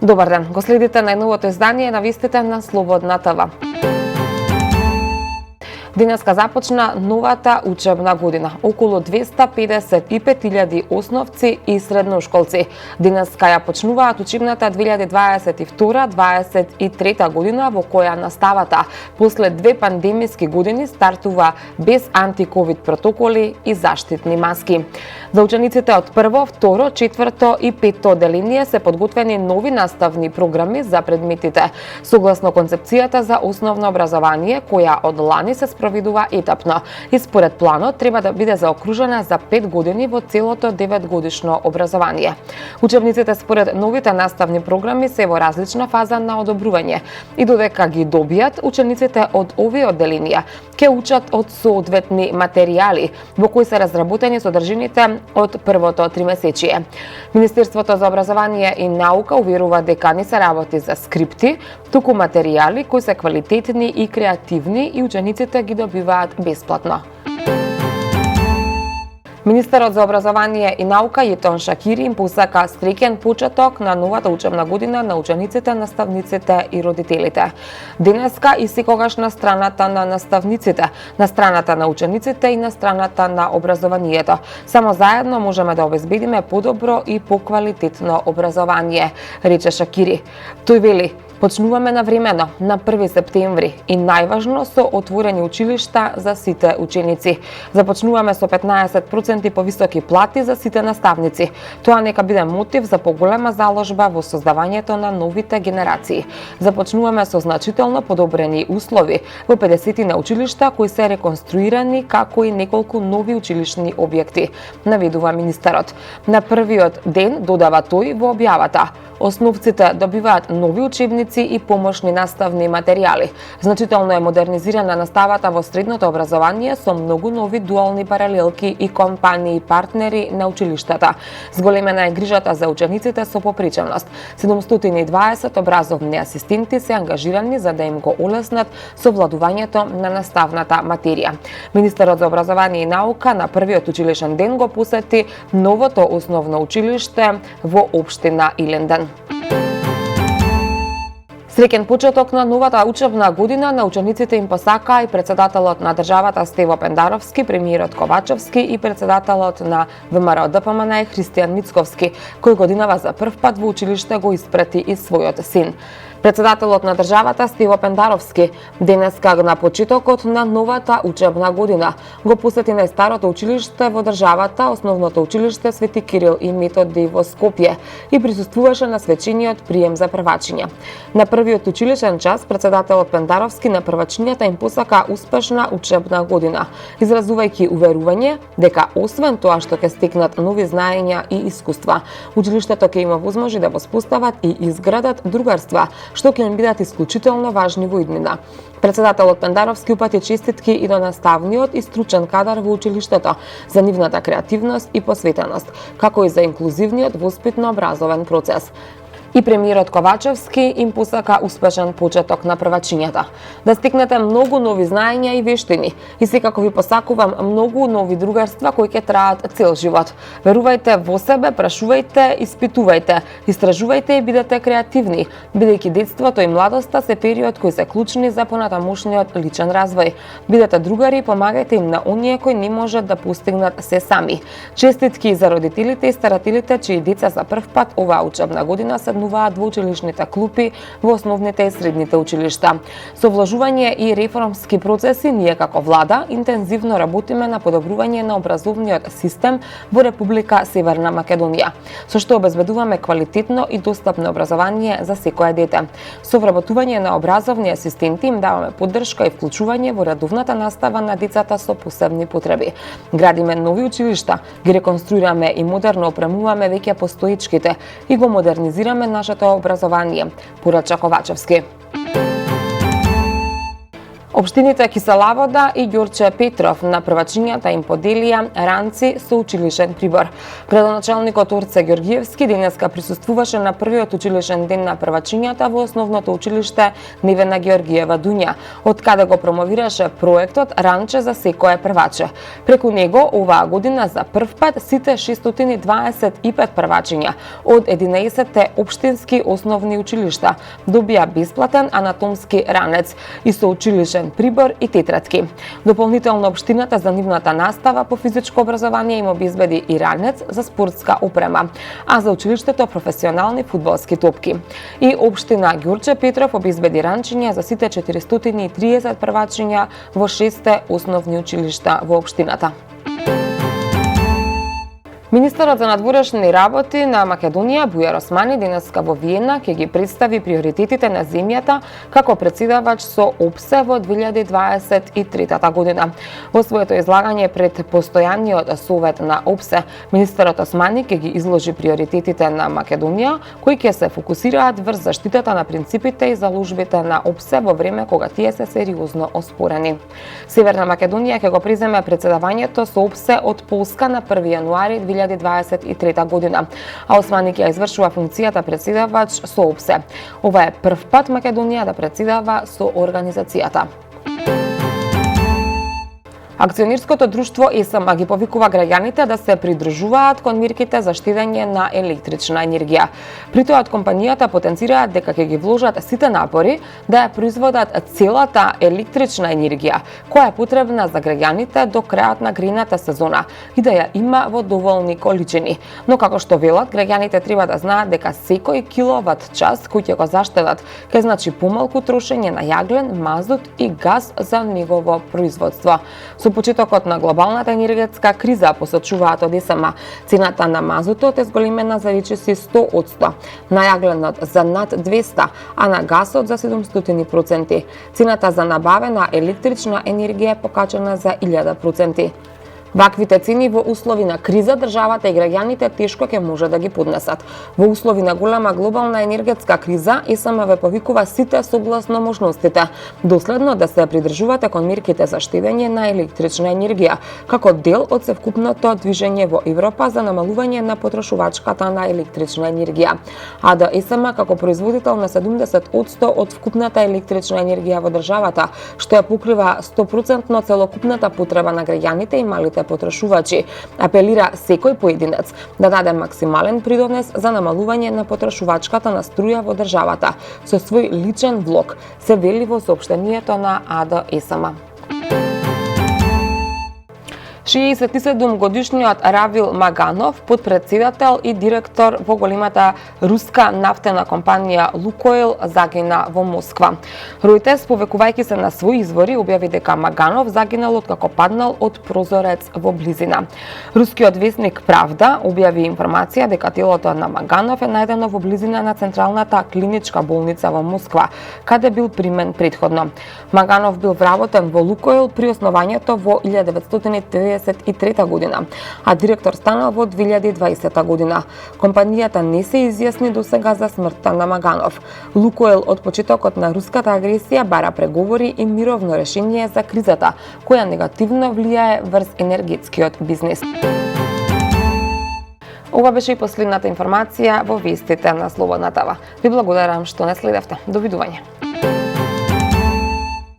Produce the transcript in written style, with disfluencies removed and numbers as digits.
Добар ден, го следите најновото издание на вестите на Слободна ТВ. Денеска започна новата учебна година. Околу 255.000 основци и средношколци денеска ја почнуваат учебната 2022-2023 година, во која наставата после две пандемиски години стартува без антиковид протоколи и заштитни маски. За учениците од прво, второ, четврто и петто одделение се подготвени нови наставни програми за предметите, согласно концепцијата за основно образование, која од лани се проведува етапно и според планот треба да биде заокружена за 5 години во целото 9-годишно образование. Учебниците според новите наставни програми се во различна фаза на одобрување и додека ги добијат, учениците од овие одделенија ќе учат од соодветни материјали во кои се разработени содржините од првото тримесечие. Министерството за образование и наука уверува дека не се работи за скрипти, туку материјали кои се квалитетни и креативни и учениците ги добиваат бесплатно. Министерот за образование и наука Јетон Шакири им посака среќен почеток на новата учебна година на учениците, наставниците и родителите. Денеска и секогаш на страната на наставниците, на страната на учениците и на страната на образованието. Само заедно можеме да обезбедиме подобро и поквалитетно образование, рече Шакири. Тој вели: почнуваме навремено, на 1 септември и најважно со отворени училишта за сите ученици. Започнуваме со 15% повисоки плати за сите наставници. Тоа нека биде мотив за поголема заложба во создавањето на новите генерации. Започнуваме со значително подобрени услови во 50 на училишта кои се реконструирани, како и неколку нови училишни објекти, наведува министерот. На првиот ден, додава тој во објавата, основците добиваат нови учебници и помошни наставни материјали. Значително е модернизирана наставата во средното образование со многу нови дуални паралелки и компании партнери на училиштата. Зголемена е грижата за учениците со попреченост. 720 образовни асистенти се ангажирани за да им го олеснат совладувањето на наставната материја. Министерот за образование и наука на првиот училишен ден го посети новото основно училиште во општина Иленден. Среќен почеток на новата учебна година на учениците им посака и председателот на државата Стево Пендаровски, премиерот Ковачевски и председателот на ВМРО ДПМН Христијан Мицковски, кој годинава за прв пат во училиште го испрати и својот син. Председателот на државата Стево Пендаровски денеска на почетокот на новата учебна година го посети најстарото училиште во државата, основното училиште Свети Кирил и Методи во Скопје и присуствуваше на свечениот прием за првачиња. На првиот училишен час председателот Пендаровски на првачињата им посака успешна учебна година, изразувајќи уверување дека освен тоа што ќе стекнат нови знаења и искуства, училиштето ќе има возможност да воспостават и изградат другарства, што ќе им бидат исклучително важни во иднина. Председателот Пендаровски упати честитки и до наставниот и стручен кадар во училиштето за нивната креативност и посветеност, како и за инклузивниот воспитно-образовен процес. И премиерот Ковачевски им посака успешен почеток на првачињата. Да стекнете многу нови знаења и вештини и секако ви посакувам многу нови другарства кои ќе траат цел живот. Верувајте во себе, прашувајте, испитувајте, истражувајте и бидете креативни, бидејќи детството и младоста се период кои се клучни за понатамошниот личен развој. Бидете другари и помагајте им на оние кои не можат да постигнат се сами. Честитки за родителите и старателите чии деца за прв пат оваа учебна година седнуваат во училишните клупи во основните и средните училишта. Со вложување и реформски процеси, ние како влада интензивно работиме на подобрување на образовниот систем во Република Северна Македонија, со што обезбедуваме квалитетно и достапно образование за секое дете. Со вработување на образовни асистенти им даваме поддршка и вклучување во редовната настава на децата со посебни потреби. Градиме нови училишта, ги реконструираме и модерно опремуваме веќе постоечките и го модернизираме нашето образование, порача Ковачевски. Општините Кисела Вода и Ѓурче Петров на првачињата им поделија ранци со училишен прибор. Градоначалникот Орце Ѓоргиевски денеска присуствуваше на првиот училишен ден на првачињата во основното училиште Невена Георгиева Дуња, од каде го промовираше проектот Ранче за секое прваче. Преку него оваа година за прв пат сите 625 првачиња од 11 општински основни училишта добија бесплатен анатомски ранец и со училишен прибор и тетрадки. Дополнително општината за нивната настава по физичко образование им обезбеди и ранец за спортска опрема, а за училиштето професионални фудбалски топки. И општина Ѓурче Петров обезбеди ранчиња за сите 430 првачиња во 6 основни училишта во општината. Министерот за надворешни работи на Македонија Бујар Османи денеска во Виена ќе ги представи приоритетите на земјата како претседавач со ОПСЕ во 2023 година. Во своето излагање пред постојаниот совет на ОПСЕ, министерот Османи ќе ги изложи приоритетите на Македонија, кои ќе се фокусираат врз заштитата на принципите и заложбите на ОПСЕ во време кога тие се сериозно оспорени. Северна Македонија ќе го преземе претседавањето со ОПСЕ од Полска на 1 јануари 2023 година, а Османи ќе извршува функцијата претседавач со ОПСЕ. Ова е прв пат Македонија да претседава со организацијата. Акционерското друштво ЕСМ ги повикува граѓаните да се придружуваат кон мерките за штедење на електрична енергија. При тоа од компанијата потенцираат дека ќе ги вложат сите напори да ја производат целата електрична енергија која е потребна за граѓаните до крајот на грејната сезона и да ја има во доволни количини. Но како што велат, граѓаните треба да знаат дека секој киловат час кој ќе го заштедат ќе значи помалку трошење на јаглен, мазут и газ за негово производство. Со почетокот на глобалната енергетска криза, посочуваат од ЕСМ, цената на мазутот е зголемена за речиси 100%, на јагленот за над 200%, а на гасот за 700%. Цената за набавена електрична енергија е покачена за 1000%. Ваквите цени во услови на криза државата и граѓаните тешко ќе може да ги поднесат. Во услови на голема глобална енергетска криза, ЕСМ ве повикува сите согласно можностите доследно да се придржувате кон мерките за штедење на електрична енергија, како дел од севкупното движење во Европа за намалување на потрошувачката на електрична енергија. А да ЕСМ како производител на 70% од вкупната електрична енергија во државата, што ја покрива 100% целокупната потреба на граѓаните и малите потрошувачи, апелира секој поединец да даде максимален придонес за намалување на потрошувачката на струја во државата со свој личен влог, се вели во соопштението на АД-ЕСМ. 67-годишниот Равил Маганов, подпредседател и директор во големата руска нафтена компанија Лукойл, загина во Москва. Ројтерс, повекувајќи се на своји извори, објави дека Маганов загинал откако паднал од прозорец во близина. Рускиот весник Правда објави информација дека телото на Маганов е најдено во близина на Централната клиничка болница во Москва, каде бил примен претходно. Маганов бил вработен во Лукойл при основањето во 1993 година, а директор станал во 2020 година. Компанијата не се изјасни досега за смртта на Маганов. Лукойл од почетокот на руската агресија бара преговори и мировно решение за кризата, која негативно влијае врз енергетскиот бизнес. Ова беше и последната информација во вестите на Слободна ТВ. Ви благодарам што не следевте. Довидување.